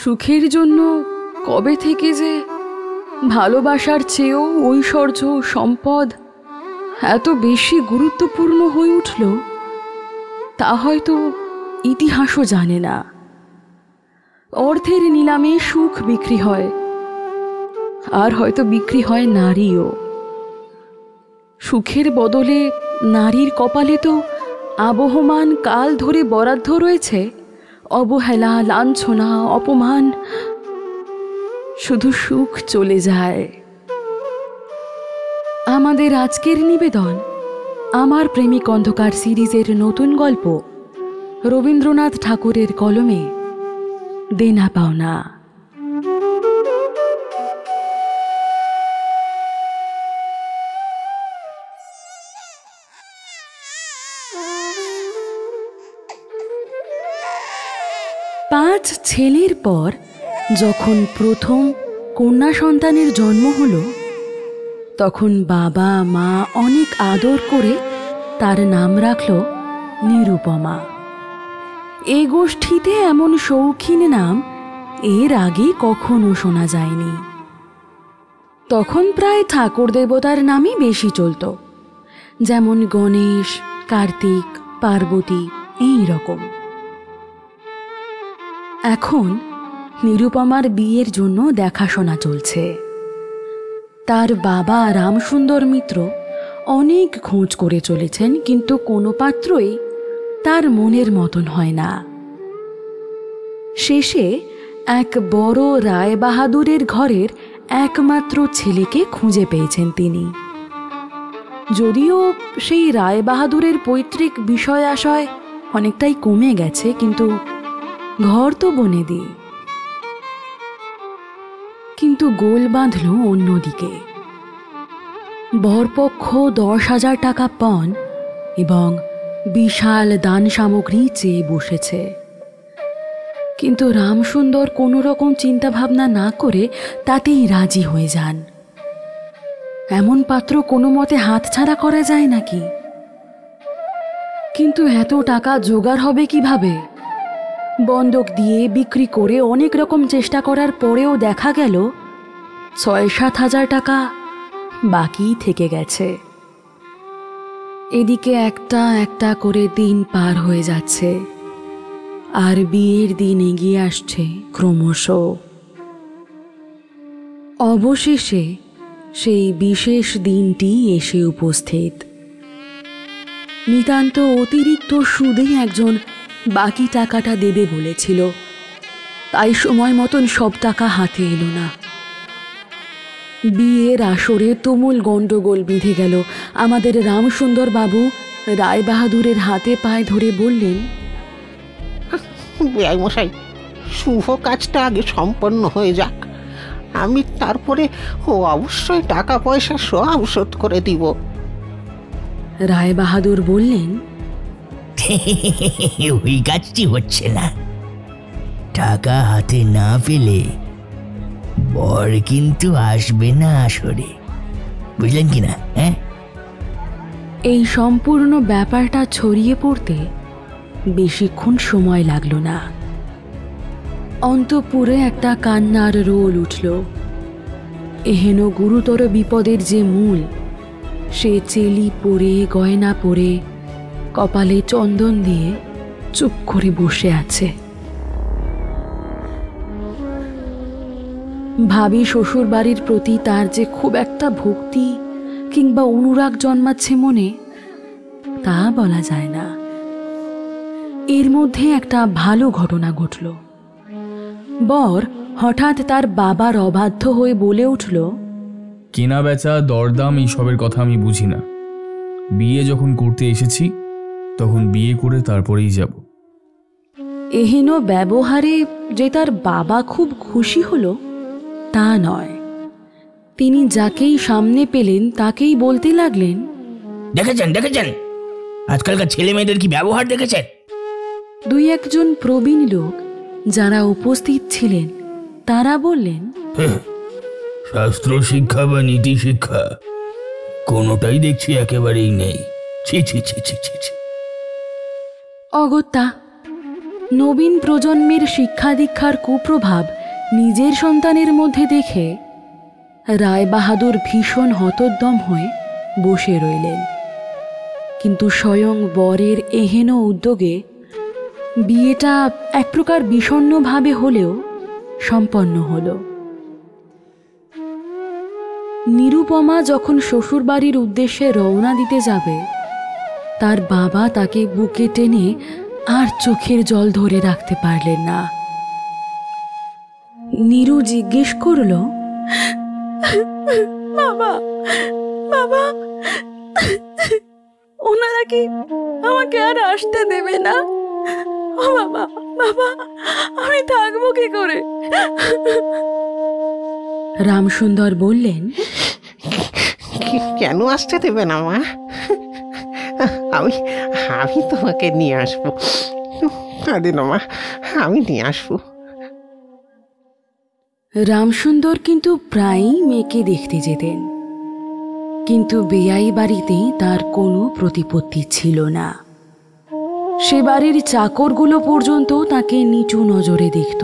সুখের জন্য কবে থেকে যে ভালোবাসার চেয়েও ঐশ্বর্য সম্পদ এত বেশি গুরুত্বপূর্ণ হয়ে উঠল তা হয়তো ইতিহাসও জানে না। অর্থের নিলামে সুখ বিক্রি হয়, আর হয়তো বিক্রি হয় নারীও। সুখের বদলে নারীর কপালে তো আবহমান কাল ধরে বরাদ্দ রয়েছে অবহেলা, লাঞ্ছনা, অপমান। শুধু সুখ চলে যায়। আমাদের আজকের নিবেদন আমার প্রেমিক অন্ধকার সিরিজের নতুন গল্প, রবীন্দ্রনাথ ঠাকুরের কলমে দেনা পাওনা। পাঁচ ছেলের পর যখন প্রথম কন্যা সন্তানের জন্ম হলো, তখন বাবা মা অনেক আদর করে তার নাম রাখল নিরুপমা। এই গোষ্ঠীতে এমন শৌখিন নাম এর আগে কখনো শোনা যায়নি। তখন প্রায় ঠাকুর দেবতার নামই বেশি চলত, যেমন গণেশ, কার্তিক, পার্বতী, এই রকম। এখন নিরুপমার বিয়ের জন্য দেখাশোনা চলছে। তার বাবা রামসুন্দর মিত্র অনেক খোঁজ করে চলেছেন, কিন্তু কোনো পাত্রই তার মনের মতন হয় না। শেষে এক বড় রায়বাহাদুরের ঘরের একমাত্র ছেলেকে খুঁজে পেয়েছেন তিনি। যদিও সেই রায়বাহাদুরের পৈতৃক বিষয় আশয় অনেকটাই কমে গেছে, কিন্তু ঘর তো বনে দিয়ে। কিন্তু গোল বাঁধল অন্যদিকে। বরপক্ষ 10,000 টাকা পণ এবং বিশাল দান সামগ্রী চেয়ে বসেছে। কিন্তু রামসুন্দর কোনো রকম চিন্তা ভাবনা না করে তাতেই রাজি হয়ে যান। এমন পাত্র কোনো মতে হাতছাড়া করা যায় নাকি? কিন্তু এত টাকা জোগাড় হবে কিভাবে? বন্ধক দিয়ে বিক্রি করে অনেক রকম চেষ্টা করার পরেও দেখা গেল 6-7 টাকা বাকি থেকে গেছে। এদিকে একটা একটা করে দিন পার হয়ে যাচ্ছে, আর বিয়ের দিন এগিয়ে আসছে ক্রমশ। অবশেষে সেই বিশেষ দিনটি এসে উপস্থিত। নিতান্ত অতিরিক্ত সুদে একজন বাকি টাকাটা দেবে বলেছিল, তাই সময় মতন সব টাকা হাতে এলো না। বিয়ের আসরে তুমুল গন্ডগোল বেঁধে গেল। আমাদের রামসুন্দর বাবু রায়বাহাদুরের হাতে পায়ে ধরে বললেন, মশাই, শুভ কাজটা আগে সম্পন্ন হয়ে যাক, আমি তারপরে অবশ্যই টাকা পয়সা সব শোধ করে দিব। রায়বাহাদুর বললেন, ওই কাজটি হচ্ছে না। টাকা হাতে না পেলে বর কিন্তু আসবে না আসরে, বুঝলেন কিনা? হ্যাঁ, এই সম্পূর্ণ ব্যাপারটা ছড়িয়ে পড়তে বেশিক্ষণ সময় লাগলো না। অন্তঃপুরে একটা কান্নার রোল উঠল। এহেন গুরুতর বিপদের যে মূল, সে চেলি পরে, গয়না পরে, কপালে চন্দন দিয়ে চুপ করে বসে আছে। ভাবি শ্বশুর বাড়ির প্রতি তার যে খুব একটা ভক্তি কিংবা অনুরাগ জন্মাচ্ছে মনে, তা বলা যায় না। এর মধ্যে একটা ভালো ঘটনা ঘটল। বর হঠাৎ তার বাবার অবাধ্য হয়ে বলে উঠল, কেনা বেচা, দরদাম এইসবের কথা আমি বুঝি না। বিয়ে যখন করতে এসেছি তখন বিয়ে করে তারপরেই যাব। এহেন ব্যবহারে যে তার বাবা খুব খুশি হলো তা নয়। তিনি যাকেই সামনে পেলেন তাকেই বলতে লাগলেন, দেখেছেন দেখেছেন আজকালকার ছেলে মেয়েদের কি ব্যবহার দেখেছেন? দুই একজন প্রবীণ লোক যারা উপস্থিত ছিলেন তারা বললেন, শাস্ত্র শিক্ষা বা নীতি শিক্ষা কোনোটাই দেখছি একেবারেই নেই। ছি ছি ছি ছি ছি ছি। অগত্যা নবীন প্রজন্মের শিক্ষা দীক্ষার কুপ্রভাব নিজের সন্তানের মধ্যে দেখে রায়বাহাদুর ভীষণ হতোদ্যম হয়ে বসে রইলেন। কিন্তু স্বয়ং বরের এহেন উদ্যোগে বিয়েটা এক প্রকার বিষণ্ণভাবে হলেও সম্পন্ন হল। নিরুপমা যখন শ্বশুরবাড়ির উদ্দেশ্যে রওনা দিতে যাবে, তার বাবা তাকে বুকে টেনে আর চোখের জল ধরে রাখতে পারলেন না। নীরু জিজ্ঞেস করল, বাবা বাবা, ওনারা কি আমাকে আর আসতে দেবে না? ও বাবা বাবা, আমি থাকবো কি করে? রামসুন্দর বললেন, কেন আসতে দেবে না মা? আমি আমি তোমাকে নিয়ে আসবো। আরে না মা, আমি নিয়ে আসবো। রামসুন্দর কিন্তু প্রায়ই মেয়েকে দেখতে যেতেন, কিন্তু বেয়াই বাড়িতে তার কোনো প্রতিপত্তি ছিল না। সে বাড়ির চাকরগুলো পর্যন্ত তাকে নিচু নজরে দেখত।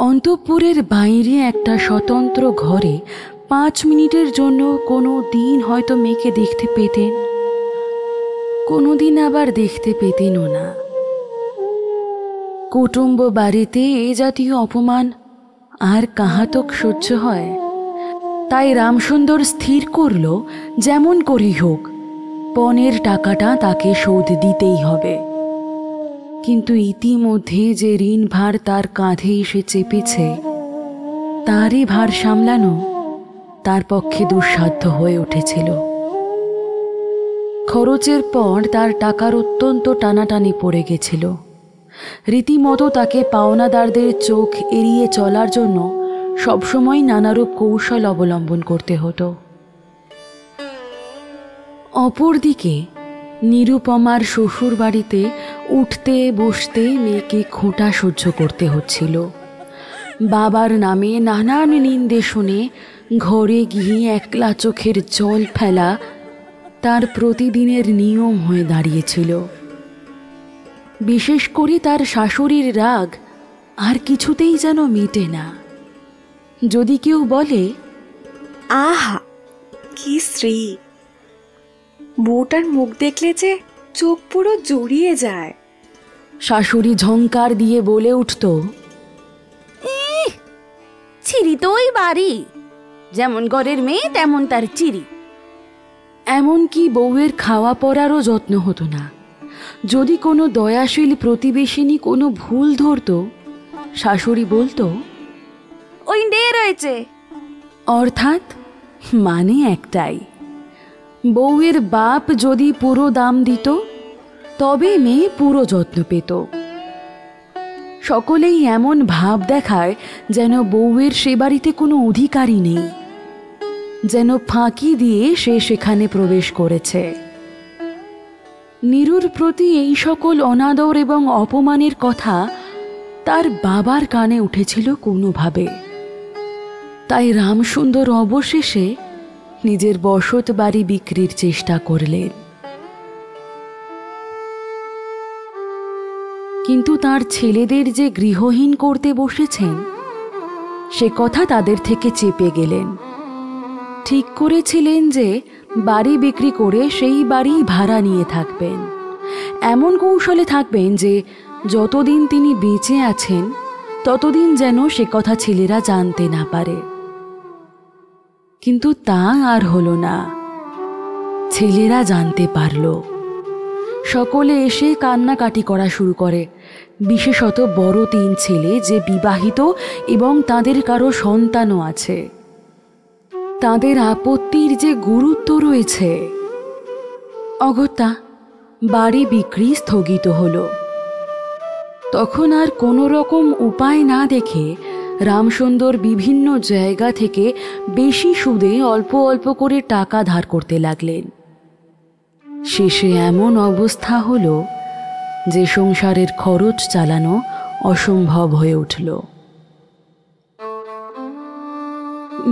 অন্তঃপুরের বাইরে একটা স্বতন্ত্র ঘরে 5 মিনিটের জন্য কোনো দিন হয়তো মেয়েকে দেখতে পেতেন, কোনো দিন আবার দেখতে পেতেনও না। কুটুম্ব বাড়িতে এ জাতীয় অপমান আর কাহাতক সহ্য হয়? তাই রামসুন্দর স্থির করল, যেমন করেই হোক পণের টাকাটা তাকে শোধ দিতেই হবে। কিন্তু ইতিমধ্যে যে ঋণ ভার তার কাঁধে এসে চেপেছে, তারই ভার সামলানো তার পক্ষে দুঃসাধ্য হয়ে উঠেছিল। খরচের পর তার টাকার অত্যন্ত টানাটানি পড়ে গেছিল। রীতিমতো তাকে পাওনাদারদের চোখ এড়িয়ে চলার জন্য সবসময় নানারূপ কৌশল অবলম্বন করতে হতো। অপরদিকে নিরুপমার শ্বশুর বাড়িতে উঠতে বসতে মেয়েকে খোঁটা সহ্য করতে হচ্ছিল। বাবার নামে নানান নিন্দে শুনে ঘরে গিয়ে একলা চোখের জল ফেলা তার প্রতিদিনের নিয়ম হয়ে দাঁড়িয়েছিল। বিশেষ করে তার শাশুড়ির রাগ আর কিছুতেই যেন মিটে না। যদি কেউ বলে, আহা কি স্ত্রী, বউটার মুখ দেখলে যে চোখ পুরো জড়িয়ে যায়, শাশুড়ি ঝংকার দিয়ে বলে উঠত, চিরি তো ওই বাড়ি, যেমন ঘরের মেয়ে তেমন তার চিরি। এমনকি বউয়ের খাওয়া পরারও যত্ন হতো না। যদি কোনো দয়াশীল প্রতিবেশিনী কোনো ভুল ধরত, শাশুড়ি বলতো, ওই ডে রয়েছে। অর্থাৎ মানে একটাই, বউয়ের বাপ যদি পুরো দাম দিত তবে মেয়ে পুরো যত্ন পেত। সকলেই এমন ভাব দেখায় যেন বউয়ের সে বাড়িতে কোনো অধিকারই নেই, যেন ফাঁকি দিয়ে সে সেখানে প্রবেশ করেছে। নীরুর প্রতি এই সকল অনাদর এবং অপমানের কথা তার বাবার কানে উঠেছিল কোনোভাবে। তাই রামসুন্দর অবশেষে নিজের বসত বাড়ি বিক্রির চেষ্টা করলেন। কিন্তু তার ছেলেদের যে গৃহহীন করতে বসেছেন, সে কথা তাদের থেকে চেপে গেলেন। ঠিক করেছিলেন যে বাড়ি বিক্রি করে সেই বাড়ি ভাড়া নিয়ে থাকবেন। এমন কৌশলে থাকবেন যে যতদিন তিনি বেঁচে আছেন ততদিন যেন সে কথা ছেলেরা জানতে না পারে। কিন্তু তা আর হলো না। ছেলেরা জানতে পারল। সকলে এসে কান্নাকাটি করা শুরু করে, বিশেষত বড় 3 ছেলে যে বিবাহিত এবং তাদের কারো সন্তানও আছে। তাদের আপত্তির যে গুরুত্ব রয়েছে। অগত্যা বাড়ি বিক্রি স্থগিত হলো। তখন আর কোনো রকম উপায় না দেখে রামসুন্দর বিভিন্ন জায়গা থেকে বেশি সুদে অল্প অল্প করে টাকা ধার করতে লাগলেন। শেষে এমন অবস্থা হলো যে সংসারের খরচ চালানো অসম্ভব হয়ে উঠল।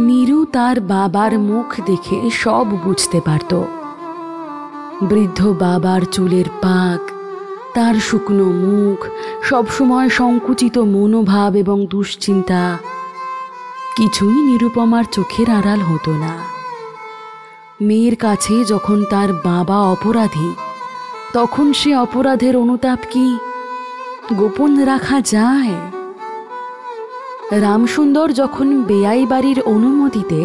নীরু তার বাবার মুখ দেখে সব বুঝতে পারত। বৃদ্ধ বাবার চুলের পাক, তার শুকনো মুখ, সবসময় সংকুচিত মনোভাব এবং দুশ্চিন্তা কিছুই নিরুপমার চোখের আড়াল হতো না। মেয়ের কাছে যখন তার বাবা অপরাধী, তখন সে অপরাধের অনুতাপ কি গোপন রাখা যায়? রামসুন্দর যখন বেয়াই বাড়ির অনুমতিতে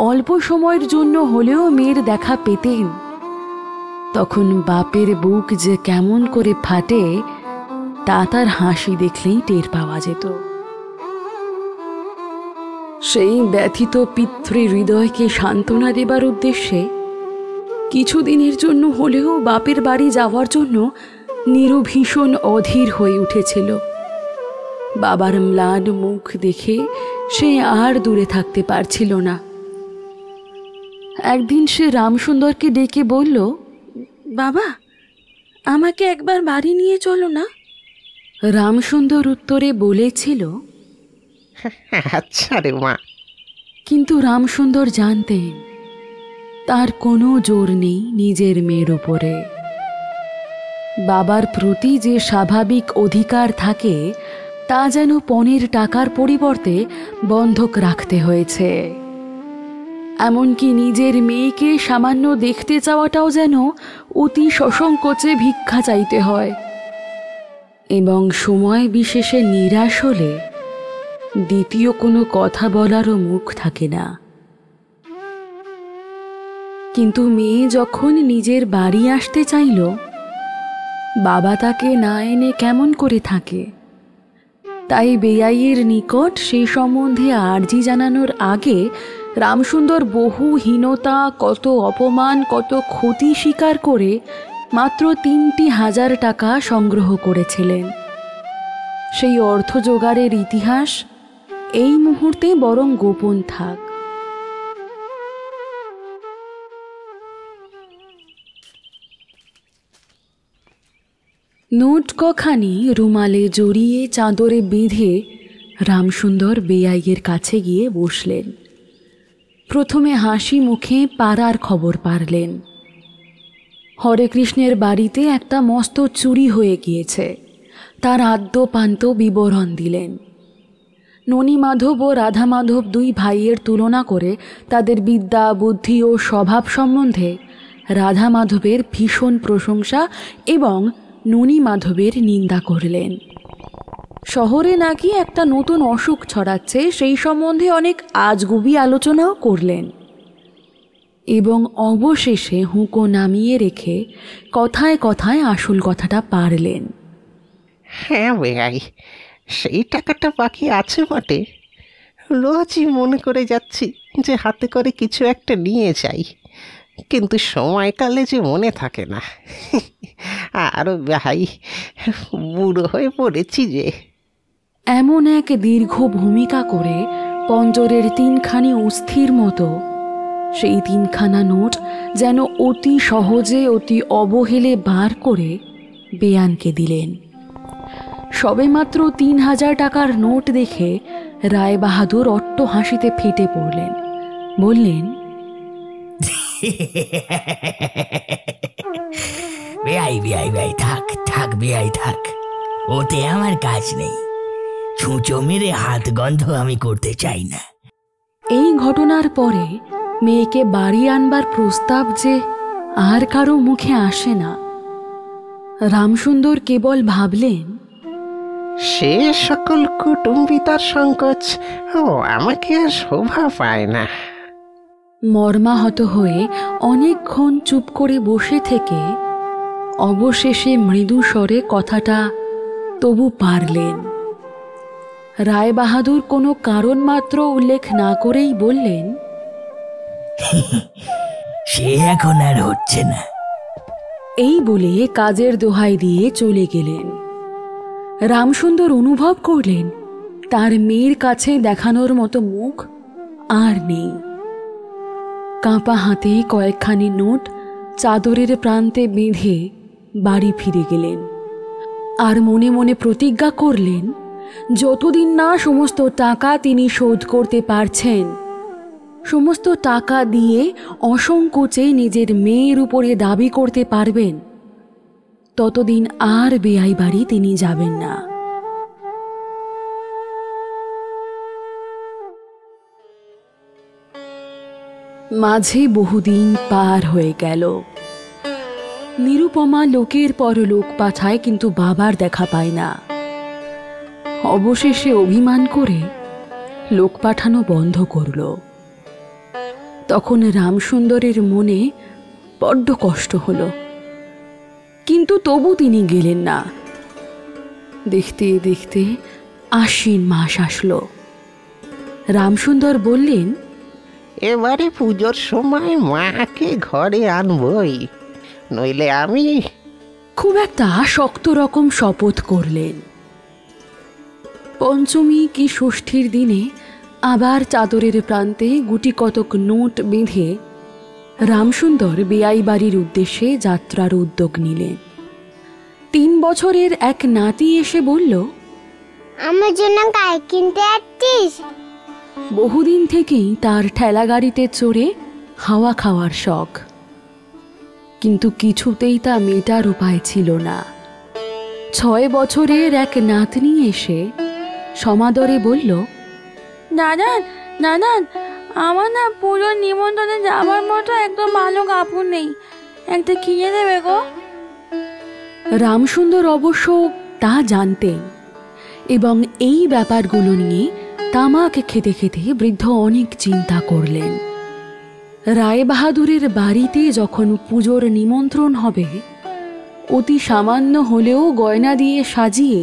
অল্প সময়ের জন্য হলেও মেয়ের দেখা পেতেন, তখন বাপের বুক যে কেমন করে ফাটে তা তার হাসি দেখলেই টের পাওয়া যেত। সেই ব্যথিত পিতৃ হৃদয়কে সান্ত্বনা দেবার উদ্দেশ্যে কিছুদিনের জন্য হলেও বাপের বাড়ি যাওয়ার জন্য নীরু ভীষণ অধীর হয়ে উঠেছিল। বাবার ম্লান মুখ দেখে সে আর দূরে থাকতে পারছিল না। একদিন সে রামসুন্দরকে ডেকে বলল, বাবা, আমাকে একবার বাড়ি নিয়ে চলো না। রামসুন্দর উত্তরে বলেছিল, আচ্ছা রে মা। কিন্তু রামসুন্দর জানতেন তার কোনো জোর নেই নিজের মেয়ের উপরে। বাবার প্রতি যে স্বাভাবিক অধিকার থাকে তা যেন পণের টাকার পরিবর্তে বন্ধক রাখতে হয়েছে। এমনকি নিজের মেয়েকে সামান্য দেখতে চাওয়াটাও যেন অতি সসংকোচে ভিক্ষা চাইতে হয়, এবং সময় বিশেষে নিরাশ হলে দ্বিতীয় কোনো কথা বলারও মুখ থাকে না। কিন্তু মেয়ে যখন নিজের বাড়ি আসতে চাইল, বাবা তাকে না এনে কেমন করে থাকে? তাই বেয়াইয়ের নিকট সেই সম্বন্ধে আর্জি জানানোর আগে রামসুন্দর বহু হীনতা, কত অপমান, কত ক্ষতি স্বীকার করে মাত্র 3,000 টাকা সংগ্রহ করেছিলেন। সেই অর্থ জোগাড়ের ইতিহাস এই মুহূর্তে বরং গোপন থাক। নোট কখানি রুমালে জড়িয়ে চাদরে বেঁধে রামসুন্দর বেয়াইয়ের কাছে গিয়ে বসলেন। প্রথমে হাসি মুখে পাড়ার খবর পারলেন। হরেকৃষ্ণের বাড়িতে একটা মস্ত চুরি হয়ে গিয়েছে, তার আদ্যপান্ত বিবরণ দিলেন। ননীমাধব ও রাধামাধব 2 ভাইয়ের তুলনা করে তাদের বিদ্যা, বুদ্ধি ও স্বভাব সম্বন্ধে রাধামাধবের ভীষণ প্রশংসা এবং ননীমাধবের নিন্দা করলেন। শহরে নাকি একটা নতুন অসুখ ছড়াচ্ছে, সেই সম্বন্ধে অনেক আজগুবি আলোচনাও করলেন, এবং অবশেষে হুঁকো নামিয়ে রেখে কথায় কথায় আসল কথাটা পারলেন। হ্যাঁ বেয়াই, সেই টাকাটা বাকি আছে বটে। রোজই মনে করে যাচ্ছি যে হাতে করে কিছু একটা নিয়ে যাই, কিন্তু সময়কালে যে মনে থাকে না। আর ভাই, বুড়ো হয়ে পড়েছি যে। এমন এক দীর্ঘ ভূমিকা করে পঞ্জরের 3খানি অস্থির মতো সেই 3খানা নোট যেন অতি সহজে, অতি অবহেলে বার করে বেয়ানকে দিলেন। সবেমাত্র 3,000 টাকার নোট দেখে রায়বাহাদুর অট্ট হাসিতে ফেটে পড়লেন। বললেন, বেয়াই বেয়াই বেয়াই থাক থাক বেয়াই থাক, ওতে আমার কাজ নেই। ছুঁচো মেরে হাত গন্ধ আমি করতে চাই না। এই ঘটনার পরে মেয়েকে বাড়ি আনবার প্রস্তাব যে আর কারো মুখে আসে না। রামসুন্দর কেবল ভাবলেন, সে সকল কুটুম্বিতার সংকোচ আমাকে আর শোভা পায় না। মর্মাহত হয়ে অনেকক্ষণ চুপ করে বসে থেকে অবশেষে মৃদু স্বরে কথাটা তবু পারলেন। রায়বাহাদুর কোনো কারণ মাত্র উল্লেখ না করেই বললেন, সে এখন আর হচ্ছে না। এই বলে কাজের দোহাই দিয়ে চলে গেলেন। রামসুন্দর অনুভব করলেন তার মেয়ের কাছে দেখানোর মতো মুখ আর নেই। কাঁপা হাতে কয়েকখানি নোট চাদরের প্রান্তে বেঁধে বাড়ি ফিরে গেলেন, আর মনে মনে প্রতিজ্ঞা করলেন যতদিন না সমস্ত টাকা তিনি শোধ করতে পারছেন, সমস্ত টাকা দিয়ে অসংকোচে নিজের মেয়ের উপরে দাবি করতে পারবেন, ততদিন আর বেয়াই বাড়ি তিনি যাবেন না। মাঝে বহুদিন পার হয়ে গেল। নিরুপমা লোকের পর লোক পাঠায়, কিন্তু বাবার দেখা পায় না। অবশেষে অভিমান করে লোক পাঠানো বন্ধ করল। তখন রামসুন্দরের মনে বড্ড কষ্ট হলো, কিন্তু তবু তিনি গেলেন না। দেখতে দেখতে আশ্বিন মাস আসলো। রামসুন্দর বললেন, এবারে পুজোর সময় মাকে ঘরে আনবই, নইলে আমি। খুব একটা শক্ত রকম শপথ করলেন। পঞ্চমী কি ষষ্ঠীর দিনে আবার চাদরের প্রান্তে গুটি কতক নোট বেঁধে রামসুন্দর বেয়াই বাড়ির উদ্দেশ্যে যাত্রার উদ্যোগ নিলেন। 3 বছরের এক নাতি এসে বলল, আমার জন্য গাই কিনতে আসছিস? বহুদিন থেকেই তার ঠেলা গাড়িতে চড়ে হাওয়া খাওয়ার শখ, কিন্তু কিছুতেই তা মেটার উপায় ছিল না। 6 বছরের এক নাতনি এসে সমাদরে বলল, দাদান দাদান, আমার না পুজোর নিমন্ত্রণে যাবার মতো একদম ভালো কাপড় নেই, একটা কিনে দেবে গো। রামসুন্দর অবশ্য তা জানতেন এবং এই ব্যাপারগুলো নিয়ে তামাক খেতে খেতে বৃদ্ধ অনেক চিন্তা করলেন। রায়বাহাদুরের বাড়িতে যখন পুজোর নিমন্ত্রণ হবে, অতি সামান্য হলেও গয়না দিয়ে সাজিয়ে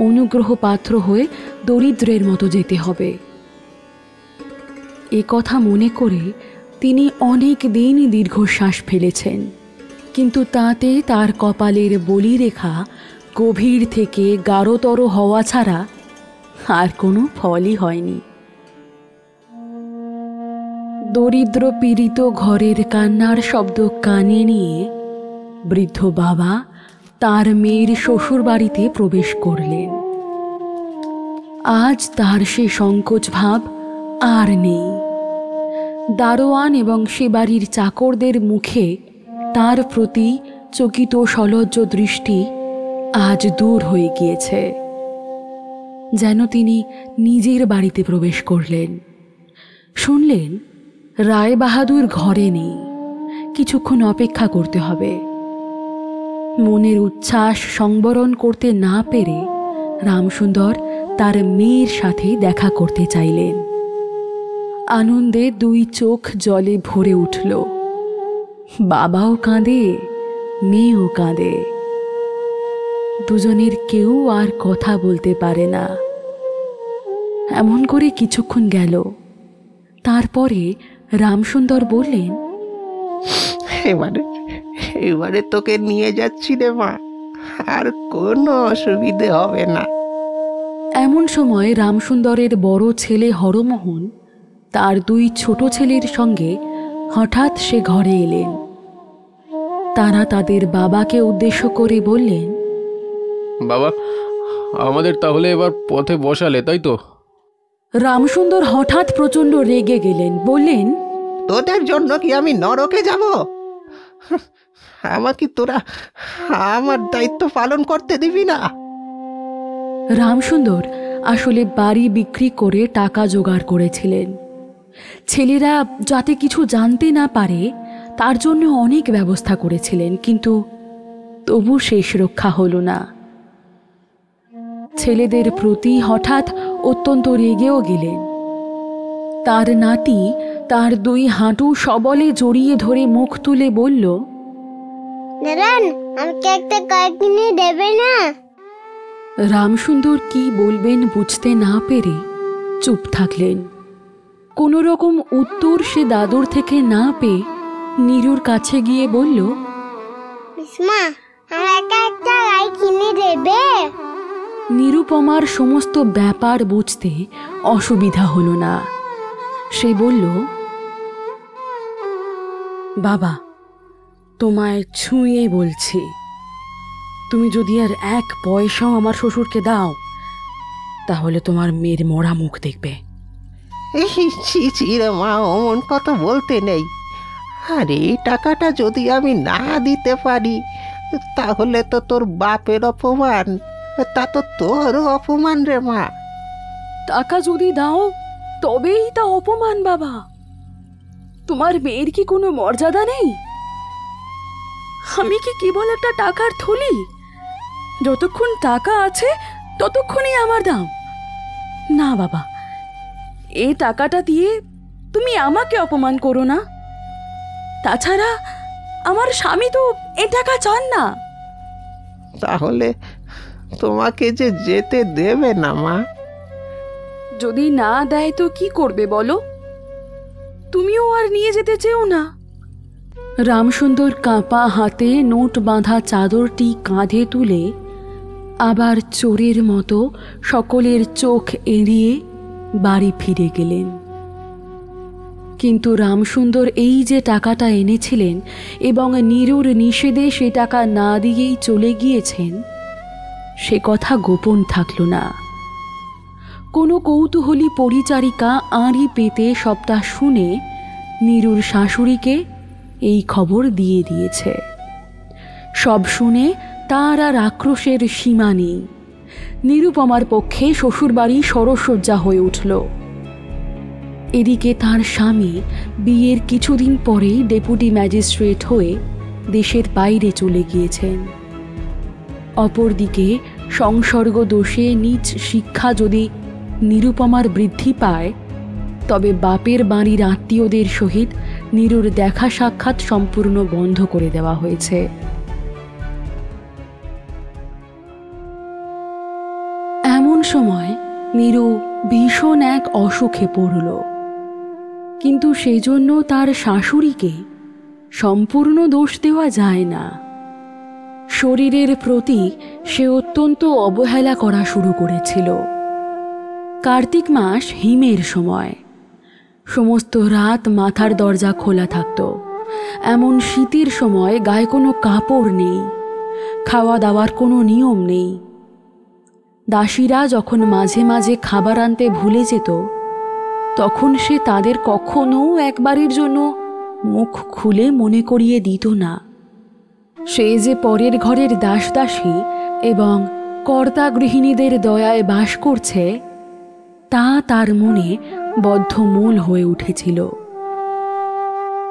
অনুগ্রহ পাত্র হয়ে দরিদ্রের মতো যেতে হবে। এ কথা মনে করে তিনি অনেক দিন দীর্ঘশ্বাস ফেলেছেন, কিন্তু তাতে তার কপালের বলিরেখা গভীর থেকে গাঢ়তর হওয়া ছাড়া আর কোনো ফলই হয়নি। দরিদ্র পীড়িত ঘরের কান্নার শব্দ কানে নিয়ে বৃদ্ধ বাবা তার মেয়ের শ্বশুর বাড়িতে প্রবেশ করলেন। আজ তার সে সংকোচ ভাব আর নেই। দারোয়ান এবং সে বাড়ির চাকরদের মুখে তার প্রতি চকিত সলজ্জ দৃষ্টি আজ দূর হয়ে গিয়েছে, যেন তিনি নিজের বাড়িতে প্রবেশ করলেন। শুনলেন রায়বাহাদুর ঘরে নেই, কিছুক্ষণ অপেক্ষা করতে হবে। মনের উচ্ছ্বাস সংবরণ করতে না পেরে রামসুন্দর তার মেয়ের সাথে দেখা করতে চাইলেন। আনন্দে 2 চোখ জলে ভরে উঠল। বাবাও কাঁদে, মেয়েও কাঁদে। দুজনের কেউ আর কথা বলতে পারে না। এমন করে কিছুক্ষণ গেল। তারপরে রামসুন্দর বললেন, এবারে তোকে নিয়ে যাচ্ছি রে মা, আর কোনো অসুবিধে হবে না। এমন সময় রামসুন্দরের বড় ছেলে হরমোহন তার 2 ছোট ছেলের সঙ্গে হঠাৎ সে ঘরে এলেন। তারা তাদের বাবাকে উদ্দেশ্য করে বললেন, বাবা, আমাদের তাহলে এবার পথে বসালে, তাই তো? রামসুন্দর হঠাৎ প্রচণ্ড রেগে গেলেন, বললেন, তোদের জন্য কি আমি নরকে যাব? আমাকে তোরা আমার দায়িত্ব পালন করতে দিবি না? রামসুন্দর আসলে বাড়ি বিক্রি করে টাকা জোগাড় করেছিলেন। ছেলেরা যাতে কিছু জানতে না পারে তার জন্য অনেক ব্যবস্থা করেছিলেন, কিন্তু তবু শেষ রক্ষা হল না। ছেলেদের প্রতি হঠাৎ অত্যন্ত রেগেও গেলেন। তার নাতি তার 2 হাঁটু সবলে জড়িয়ে ধরে মুখ তুলে বলল, দাদান, আমাকে একটা গাই কিনে দেবে না? রামসুন্দর কি বলবেন বুঝতে না পেরে চুপ থাকলেন। কোনো রকম উত্তর সে দাদুর থেকে না পেয়ে নীরুর কাছে গিয়ে বলল, মা, আমাকে একটা গাই কিনে দেবে? নিরুপমার সমস্ত ব্যাপার বুঝতে অসুবিধা হলো না। সে বলল, বাবা, তোমায় ছুঁয়ে বলছি, তুমি যদি আর 1 পয়সাও আমার শ্বশুরকে দাও, তাহলে তোমার মেয়ের মরা মুখ দেখবে। ছি রে মা, অমন কথা বলতে নেই। আর এই টাকাটা যদি আমি না দিতে পারি, তাহলে তো তোর বাপের অপমান, তা তো তোরও অপমান রে মা। টাকা যদি দাও তবেই তা অপমান বাবা। তোমার মেয়ের কি কোনো মর্যাদা নেই? আমি কি কেবল একটা টাকার থলি? যতক্ষণ টাকা আছে ততক্ষণই আমার দাম। না বাবা, এই টাকাটা দিয়ে তুমি আমাকে অপমান করো না। তাছাড়া আমার স্বামী তো এ টাকা চান না। তাহলে তোমাকে যে যেতে দেবে না মা। যদি না দেয় তো কি করবে বলো? তুমিও আর নিয়ে যেতে চেও না। রামসুন্দর কাঁপা হাতে নোট বাঁধা চাদরটি কাঁধে তুলে আবার চোরের মতো সকলের চোখ এড়িয়ে বাড়ি ফিরে গেলেন। কিন্তু রামসুন্দর এই যে টাকাটা এনেছিলেন এবং নীরুর নিষেধে সে টাকা না দিয়েই চলে গিয়েছেন, সে কথা গোপন থাকল না। কোনো কৌতূহলী পরিচারিকা আড়ি পেতে সবটা শুনে নীরুর শাশুড়িকে এই খবর দিয়ে দিয়েছে। সব শুনে তার আর আক্রোশের সীমা নেই। নিরুপমার পক্ষে শ্বশুরবাড়ি সরসজ্জা হয়ে উঠল। এদিকে তার স্বামী বিয়ের কিছুদিন পরেই ডেপুটি ম্যাজিস্ট্রেট হয়ে দেশের বাইরে চলে গিয়েছেন। অপরদিকে সংসর্গ দোষে নিজ শিক্ষা যদি নিরুপমার বৃদ্ধি পায়, তবে বাপের বাড়ির আত্মীয়দের সহিত নীরুর দেখা সাক্ষাৎ সম্পূর্ণ বন্ধ করে দেওয়া হয়েছে। এমন সময় নীরু ভীষণ এক অসুখে পড়ল। কিন্তু সেজন্য তার শাশুড়িকে সম্পূর্ণ দোষ দেওয়া যায় না। শরীরের প্রতি সে অত্যন্ত অবহেলা করা শুরু করেছিল। কার্তিক মাস হিমের সময়। সমস্ত রাত মাথার দরজা খোলা থাকত। এমন শীতের সময় গায়ে কোনো কাপড় নেই, খাওয়া দাওয়ার কোনো নিয়ম নেই। দাসীরা যখন মাঝে মাঝে খাবার আনতে ভুলে যেত, তখন সে তাদের কখনো একবারের জন্য মুখ খুলে মনে করিয়ে দিত না। সে যে পরের ঘরের দাসদাসী এবং কর্তা গৃহিণীদের দয়ায় বাস করছে, তা তার মনে বদ্ধমূল হয়ে উঠেছিল।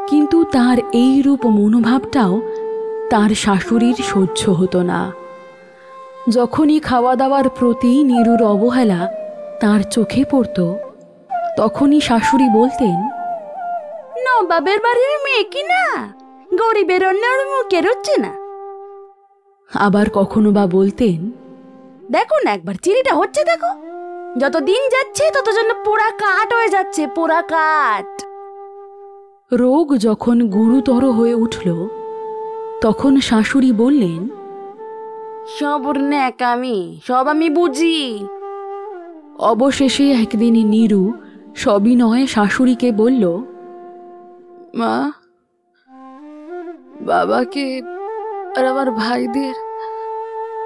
কিন্তু তার এই রূপ মনোভাবটাও তার শাশুড়ির সহ্য হতো না। যখনই খাওয়া দাওয়ার প্রতি নীরুর অবহেলা তার চোখে পড়ত, তখনই শাশুড়ি বলতেন, নবাবের বাড়ির মেয়ে কি না, গরিবের অন্যের মুখে রুচছে না। আবার কখনো বা বলতেন, দেখো না একবার চিনিটা হচ্ছে, দেখো যত দিন যাচ্ছে তত জন্য পোড়া কাঠ হয়ে যাচ্ছে, পোড়া কাঠ। রোগ যখন গুরুতর হয়ে উঠল, তখন শাশুড়ি বললেন, সব ওর ন্যাকামি, সব আমি বুঝি। অবশেষে একদিন নীরু সবিনয়ে শাশুড়িকে বলল, মা, বাবাকে আর আমার ভাইদের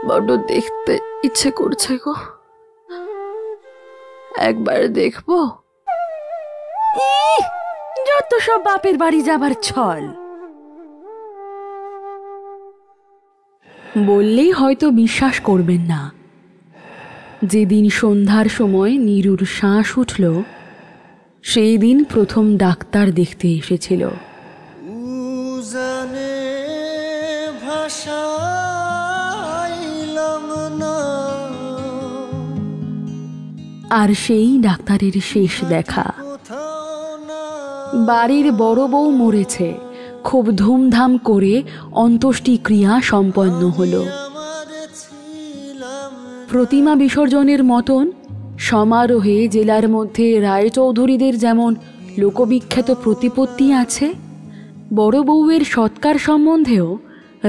বড্ড দেখতে ইচ্ছে করছে গো, একবার দেখবো। যত সব বাপের বাড়ি যাবার ছল। বললেই হয়তো বিশ্বাস করবেন না, যেদিন সন্ধ্যার সময় নীরুর শ্বাস উঠল, সেই দিন প্রথম ডাক্তার দেখতে এসেছিল। আর সেই ডাক্তারের শেষ দেখা। বাড়ির বড় বউ মরেছে, খুব ধুমধাম করে অন্ত্যেষ্টিক্রিয়া সম্পন্ন হলো। প্রতিমা বিসর্জনের মতন সমারোহে জেলার মধ্যে রায়চৌধুরীদের যেমন লোকবিখ্যাত প্রতিপত্তি আছে, বড় বউয়ের সৎকার সম্বন্ধেও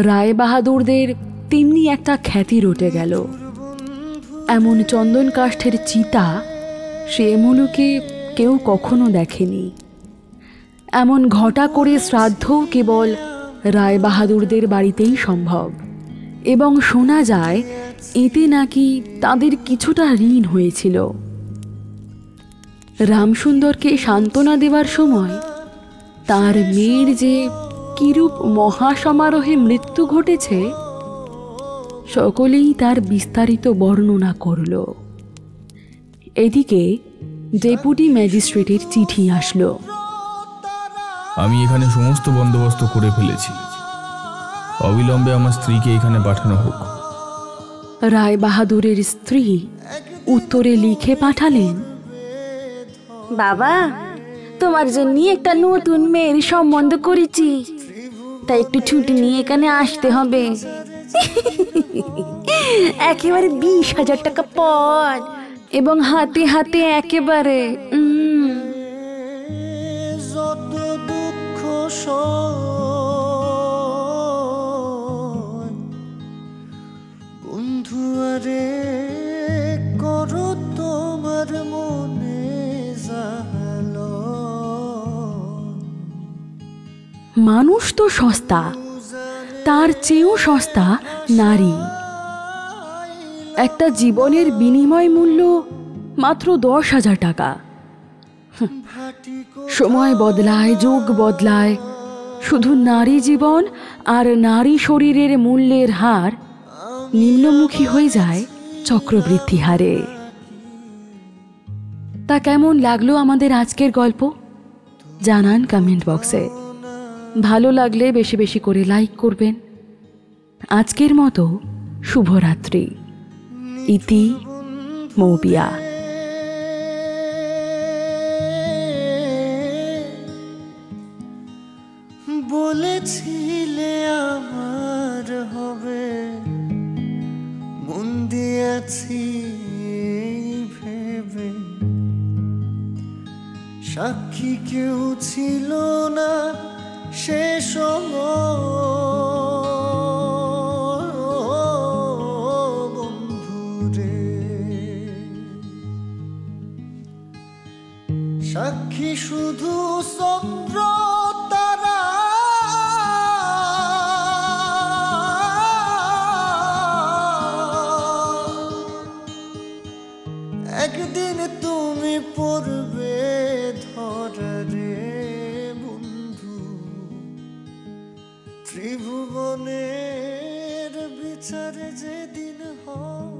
রায়বাহাদুরদের তেমনি একটা খ্যাতি রটে গেল। এমন চন্দন কাষ্ঠের চিতা সে মুলুকে কেউ কখনো দেখেনি। এমন ঘটা করে শ্রাদ্ধ কেবল রায়বাহাদুরদের বাড়িতেই সম্ভব, এবং শোনা যায় এতে নাকি তাদের কিছুটা ঋণ হয়েছিল। রামসুন্দরকে সান্ত্বনা দেওয়ার সময় তার মেয়ের যে কিরূপ মহাসমারোহে মৃত্যু ঘটেছে সকলেই তার বিস্তারিত বর্ণনা করল। এদিকে ডেপুটি ম্যাজিস্ট্রেটের চিঠি আসলো। আমি এখানে সমস্ত বন্দোবস্ত করে ফেলেছি, অবিলম্বে আমার স্ত্রীকে এখানে পাঠানো হোক। রায় বাহাদুরের স্ত্রী উত্তরে লিখে পাঠালেন, বাবা, তোমার জন্য একটা নতুন মেয়ের সম্বন্ধ করেছি, তাই একটু ছুটি নিয়ে এখানে আসতে হবে। একেবারে 20,000 টাকা পর এবং হাতে হাতে একেবারে যত দুঃখ বন্ধু আরে করো তোমার মনে জালো। মানুষ তো সস্তা, তার চেয়েও সস্তা নারী। একটা জীবনের বিনিময় মূল্য মাত্র 10,000 টাকা। সময় বদলায়, যুগ বদলায়, শুধু নারী জীবন আর নারী শরীরের মূল্যের হার নিম্নমুখী হয়ে যায় চক্রবৃদ্ধি হারে। তা কেমন লাগলো আমাদের আজকের গল্প জানান কমেন্ট বক্সে। ভালো লাগলে বেশি বেশি করে লাইক করবেন। আজকের মতো শুভরাত্রি। ইতি মৌপিয়া। বলেছিলে আমার হবে, মন দিয়েছি ভেবে, সাক্ষী কেউ ছিল না সে বন্ধুরে, সাক্ষী শুধু চন্দ্র তারা, একদিন তুমি পড়বে ধরা রে বন্ধু, ত্রিভুবনের বিচারে যেদিন হয়।